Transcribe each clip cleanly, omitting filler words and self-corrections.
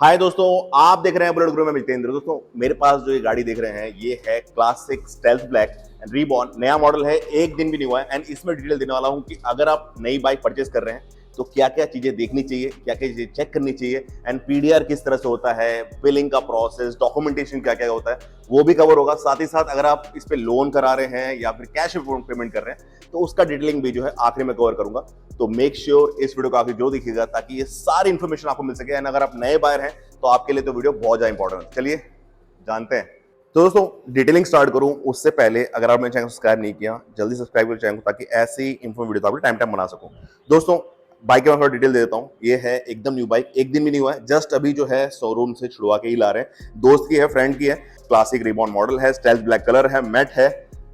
हाय दोस्तों, आप देख रहे हैं बुलेट गुरु में मितेंद्र। दोस्तों मेरे पास जो ये गाड़ी देख रहे हैं ये है classic stealth black and reborn. नया मॉडल है, एक दिन भी नहीं हुआ है एंड इसमें डिटेल देने वाला हूं कि अगर आप नई बाइक परचेस कर रहे हैं तो क्या क्या चीजें देखनी चाहिए, क्या क्या चीजें चेक करनी चाहिए एंड पीडीआर किस तरह से होता है, बिलिंग का प्रोसेस, डॉक्यूमेंटेशन क्या क्या होता है वो भी कवर होगा। साथ ही साथ अगर आप इस पे लोन करा रहे हैं या फिर कैश पेमेंट कर रहे हैं तो उसका डिटेलिंग भी जो है आखिर में कवर करूंगा। तो मेक श्योर इस वीडियो को आखिर जो दिखेगा ताकि ये सारी इंफॉर्मेशन आपको मिल सके एंड अगर आप नए बायर हैं तो आपके लिए तो वीडियो बहुत ज्यादा इंपॉर्टेंट है। चलिए जानते हैं। तो दोस्तों डिटेलिंग स्टार्ट करूं उससे पहले अगर आपने चैनल सब्सक्राइब नहीं किया जल्दी सब्सक्राइब कर चैनल को ताकि ऐसी इंफो वीडियो आपको टाइम टाइम बना सकूं। दोस्तों बाइक के मैं थोड़ा डिटेल दे देता हूं। ये है एकदम न्यू बाइक, एक दिन भी नहीं हुआ है, जस्ट अभी जो है शोरूम से छुड़वा के ही ला रहे हैं। दोस्त की है, फ्रेंड की है। क्लासिक रिबॉर्न मॉडल है, स्टेल्थ ब्लैक कलर है, मैट है।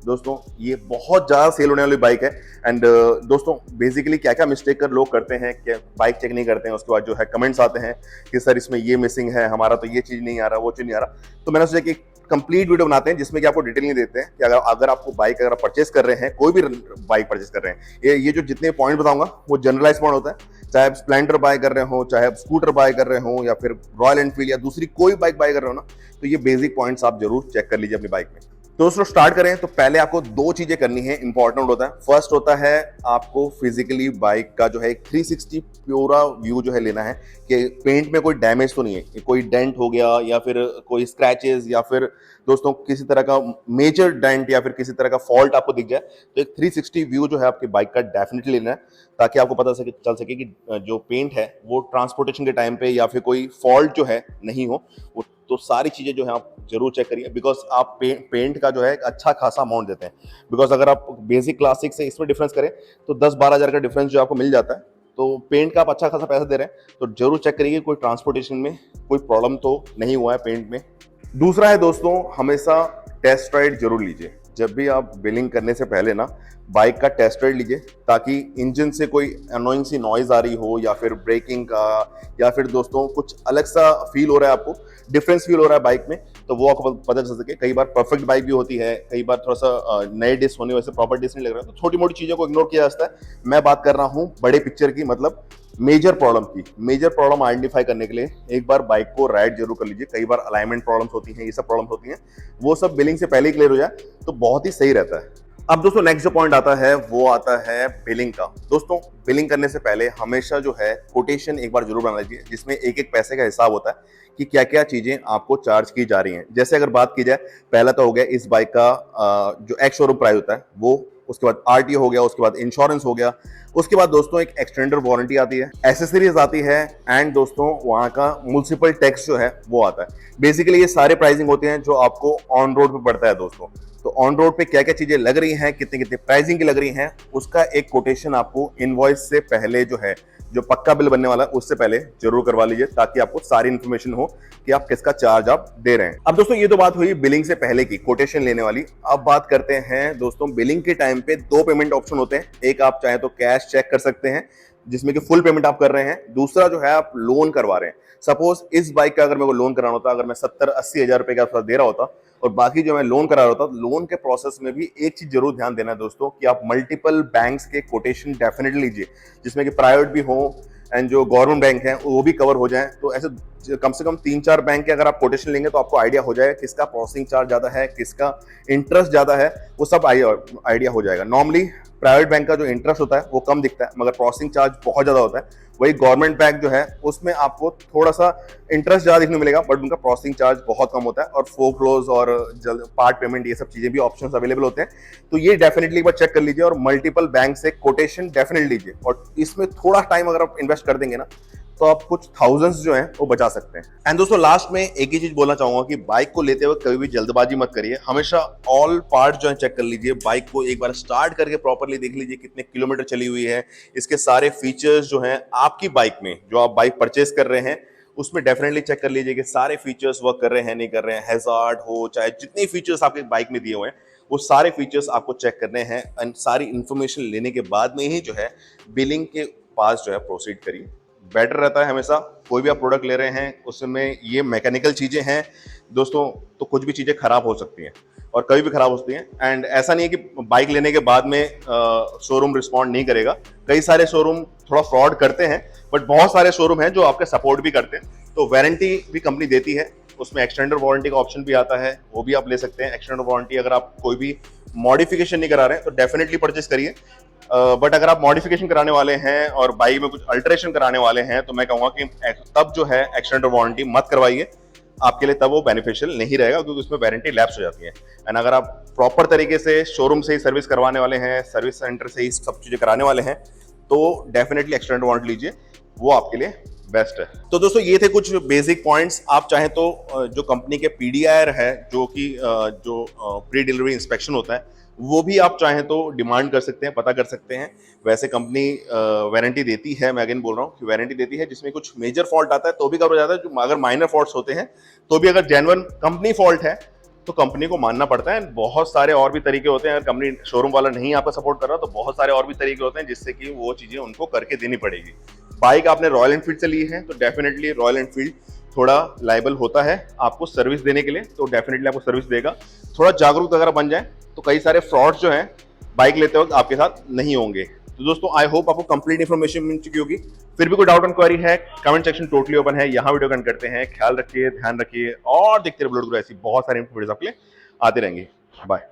दोस्तों ये बहुत ज्यादा सेल होने वाली बाइक है एंड दोस्तों बेसिकली क्या क्या मिस्टेक कर लोग करते हैं कि बाइक चेक नहीं करते हैं, उसके बाद जो है कमेंट्स आते हैं कि सर इसमें ये मिसिंग है, हमारा तो ये चीज नहीं आ रहा, वो चीज नहीं आ रहा। तो मैंने सोचा कि कंप्लीट वीडियो बनाते हैं जिसमें कि आपको डिटेल नहीं देते हैं कि अगर आपको बाइक अगर आप परचेस कर रहे हैं, कोई भी बाइक परचेस कर रहे हैं, ये जो जितने पॉइंट बताऊंगा वो जनरलाइज पॉइंट होता है। चाहे आप स्प्लेंडर बाय कर रहे हो, चाहे आप स्कूटर बाय कर रहे हो या फिर रॉयल एनफील्ड या दूसरी कोई बाइक बाय कर रहे हो ना, तो ये बेसिक पॉइंट्स आप जरूर चेक कर लीजिए अपनी बाइक में। तो दोस्तों स्टार्ट करें तो पहले आपको दो चीजें करनी है, इंपॉर्टेंट होता है। फर्स्ट होता है आपको फिजिकली बाइक का जो है 360 पूरा व्यू जो है लेना है कि पेंट में कोई डैमेज तो नहीं है, कोई डेंट हो गया या फिर कोई स्क्रैचेस या फिर दोस्तों किसी तरह का मेजर डेंट या फिर किसी तरह का फॉल्ट आपको दिख जाए तो एक 360 व्यू जो है आपकी बाइक का डेफिनेटली लेना है ताकि आपको पता चल सके कि जो पेंट है वो ट्रांसपोर्टेशन के टाइम पे या फिर कोई फॉल्ट जो है नहीं हो। वो तो सारी चीजें जो है आप जरूर चेक करिए बिकॉज आप पेंट का जो है एक अच्छा खासा अमाउंट देते हैं। बिकॉज अगर आप बेसिक क्लासिक से इसमें डिफरेंस करें तो 10-12 हज़ार का डिफरेंस जो आपको मिल जाता है, तो पेंट का आप अच्छा खासा पैसा दे रहे हैं तो जरूर चेक करिए कोई ट्रांसपोर्टेशन में कोई प्रॉब्लम तो नहीं हुआ है पेंट में। दूसरा है दोस्तों, हमेशा टेस्ट राइड जरूर लीजिए। जब भी आप बिलिंग करने से पहले ना बाइक का टेस्ट राइड लीजिए ताकि इंजन से कोई अनोइंग सी नॉइज आ रही हो या फिर ब्रेकिंग का या फिर दोस्तों कुछ अलग सा फील हो रहा है, आपको डिफरेंस फील हो रहा है बाइक में, तो वो आपको पता चल सके। कई बार परफेक्ट बाइक भी होती है, कई बार थोड़ा सा नए डिस्क होने वैसे प्रॉपर डिस्क नहीं लग रहा है, तो छोटी मोटी चीजों को इग्नोर किया जाता है। मैं बात कर रहा हूँ बड़े पिक्चर की, मतलब मेजर प्रॉब्लम की। मेजर प्रॉब्लम आइडेंटिफाई करने के लिए एक बार बाइक को राइड जरूर कर लीजिए। कई बार अलाइनमेंट प्रॉब्लम्स होती हैं, ये सब प्रॉब्लम्स होती हैं, वो सब बिलिंग से पहले ही क्लियर हो जाए तो बहुत ही सही रहता है। अब दोस्तों नेक्स्ट जो पॉइंट आता है वो आता है बिलिंग का। दोस्तों बिलिंग करने से पहले हमेशा जो है कोटेशन एक बार जरूर बना लीजिए जिसमें एक एक पैसे का हिसाब होता है कि क्या क्या चीजें आपको चार्ज की जा रही हैं। जैसे अगर बात की जाए, पहला तो हो गया इस बाइक का जो एक्स शोरूम प्राइस होता है वो, उसके बाद आरटीओ हो गया, उसके बाद इंश्योरेंस हो गया, उसके बाद दोस्तों एक एक्सटेंडर वारंटी आती है, एसेसरीज आती है एंड दोस्तों वहां का म्युनिसिपल टैक्स जो है वो आता है। बेसिकली ये सारे प्राइसिंग होते हैं जो आपको ऑन रोड पे पड़ता है दोस्तों। तो ऑन रोड पे क्या क्या चीजें लग रही हैं, कितने कितने प्राइसिंग की लग रही हैं, उसका एक कोटेशन आपको इनवॉइस से पहले जो है, जो पक्का बिल बनने वाला है उससे पहले जरूर करवा लीजिए ताकि आपको सारी इंफॉर्मेशन हो कि आप किसका चार्ज आप दे रहे हैं। अब दोस्तों ये तो बात हुई बिलिंग से पहले की, कोटेशन लेने वाली। अब बात करते हैं दोस्तों बिलिंग के टाइम पे दो पेमेंट ऑप्शन होते हैं। एक आप चाहे तो कैश चेक कर सकते हैं जिसमें कि फुल पेमेंट आप कर रहे हैं, दूसरा जो है आप लोन करवा रहे हैं। सपोज इस बाइक का अगर मेरे को लोन कराना होता, अगर मैं 70-80 हज़ार रुपए का दे रहा होता और बाकी जो मैं लोन करा रहा होता, लोन के प्रोसेस में भी एक चीज जरूर ध्यान देना है दोस्तों कि आप मल्टीपल बैंक्स के कोटेशन डेफिनेटली लीजिए जिसमें कि प्राइवेट भी हो एंड जो गवर्नमेंट बैंक है वो भी कवर हो जाए। तो ऐसे कम से कम 3-4 बैंक के अगर आप कोटेशन लेंगे तो आपको आइडिया हो जाएगा किसका प्रोसेसिंग चार्ज ज्यादा है, किसका इंटरेस्ट ज्यादा है, वो सब आइडिया हो जाएगा। नॉर्मली प्राइवेट बैंक का जो इंटरेस्ट होता है वो कम दिखता है मगर प्रोसेसिंग चार्ज बहुत ज्यादा होता है। वही गवर्नमेंट बैंक जो है उसमें आपको थोड़ा सा इंटरेस्ट ज्यादा दिखने मिलेगा बट उनका प्रोसेसिंग चार्ज बहुत कम होता है और फोरक्लोज और पार्ट पेमेंट ये सब चीजें भी ऑप्शंस अवेलेबल होते हैं। तो ये डेफिनेटली एक बार चेक कर लीजिए और मल्टीपल बैंक से कोटेशन डेफिनेटली लीजिए और इसमें थोड़ा टाइम अगर आप इन्वेस्ट कर देंगे ना तो आप कुछ थाउजेंड्स जो हैं वो बचा सकते हैं। एंड दोस्तों लास्ट में एक ही चीज बोलना चाहूंगा कि बाइक को लेते वक्त कभी भी जल्दबाजी मत करिए। हमेशा ऑल पार्ट जो है चेक कर लीजिए, बाइक को एक बार स्टार्ट करके प्रॉपर्ली देख लीजिए कितने किलोमीटर चली हुई है, इसके सारे फीचर्स जो हैं आपकी बाइक में, जो आप बाइक परचेस कर रहे हैं उसमें डेफिनेटली चेक कर लीजिए कि सारे फीचर्स वर्क कर रहे हैं नहीं कर रहे हैं। हैजार्ड हो चाहे जितने फीचर्स आपके बाइक में दिए हुए हैं वो सारे फीचर्स आपको चेक करने हैं एंड सारी इंफॉर्मेशन लेने के बाद में ही जो है बिलिंग के पास जो है प्रोसीड करिए। बेटर रहता है हमेशा। कोई भी आप प्रोडक्ट ले रहे हैं उसमें ये मैकेनिकल चीजें हैं दोस्तों, तो कुछ भी चीजें खराब हो सकती हैं और कभी भी खराब हो सकती हैं। एंड ऐसा नहीं है कि बाइक लेने के बाद में शोरूम रिस्पॉन्ड नहीं करेगा। कई सारे शोरूम थोड़ा फ्रॉड करते हैं बट बहुत सारे शोरूम हैं जो आपके सपोर्ट भी करते हैं। तो वारंटी भी कंपनी देती है, उसमें एक्सटेंडर वारंटी का ऑप्शन भी आता है, वो भी आप ले सकते हैं। एक्सटेंडर वारंटी अगर आप कोई भी मॉडिफिकेशन नहीं करा रहे हैं तो डेफिनेटली परचेस करिए। बट अगर आप मॉडिफिकेशन कराने वाले हैं और बाइक में कुछ अल्टरेशन कराने वाले हैं तो मैं कहूँगा कि तब जो है एक्सटेंडर वारंटी मत करवाइए, आपके लिए तब वो बेनिफिशियल नहीं रहेगा, क्योंकि उसमें वारंटी लैप्स हो जाती है। एंड अगर आप प्रॉपर तरीके से शोरूम से ही सर्विस करवाने वाले हैं, सर्विस सेंटर से ही सब चीज़ें कराने वाले हैं, तो डेफिनेटली एक्सटेंडर वारंटी लीजिए, वो आपके लिए बेस्ट है। तो दोस्तों ये थे कुछ बेसिक पॉइंट्स। आप चाहें तो जो कंपनी के PDIR है, जो कि जो प्री डिलीवरी इंस्पेक्शन होता है, वो भी आप चाहें तो डिमांड कर सकते हैं, पता कर सकते हैं। वैसे कंपनी वारंटी देती है, मैं अगेन बोल रहा हूँ कि वारंटी देती है, जिसमें कुछ मेजर फॉल्ट आता है तो भी कवर हो जाता है। जो अगर माइनर फॉल्ट्स होते हैं तो भी अगर जेन्युइन कंपनी फॉल्ट है तो कंपनी को मानना पड़ता है। बहुत सारे और भी तरीके होते हैं, अगर कंपनी शोरूम वाला नहीं आपका सपोर्ट कर रहा तो बहुत सारे और भी तरीके होते हैं जिससे कि वो चीजें उनको करके देनी पड़ेगी। बाइक आपने रॉयल एनफील्ड से ली है तो डेफिनेटली रॉयल एनफील्ड थोड़ा लाइबल होता है आपको सर्विस देने के लिए, तो डेफिनेटली आपको सर्विस देगा। थोड़ा जागरूक अगर बन जाए तो कई सारे फ्रॉड जो हैं बाइक लेते वक्त आपके साथ नहीं होंगे। तो दोस्तों आई होप आपको कंप्लीट इन्फॉर्मेशन मिल चुकी होगी। फिर भी कोई डाउट एंड क्वेरी है, कमेंट सेक्शन टोटली ओपन है, यहाँ वीडियो कमेंट करते हैं। ख्याल रखिए, ध्यान रखिए और देखते रहिए बुलेट गुरु, ऐसी बहुत सारी वीडियोस आपके लिए आते रहेंगे। बाय।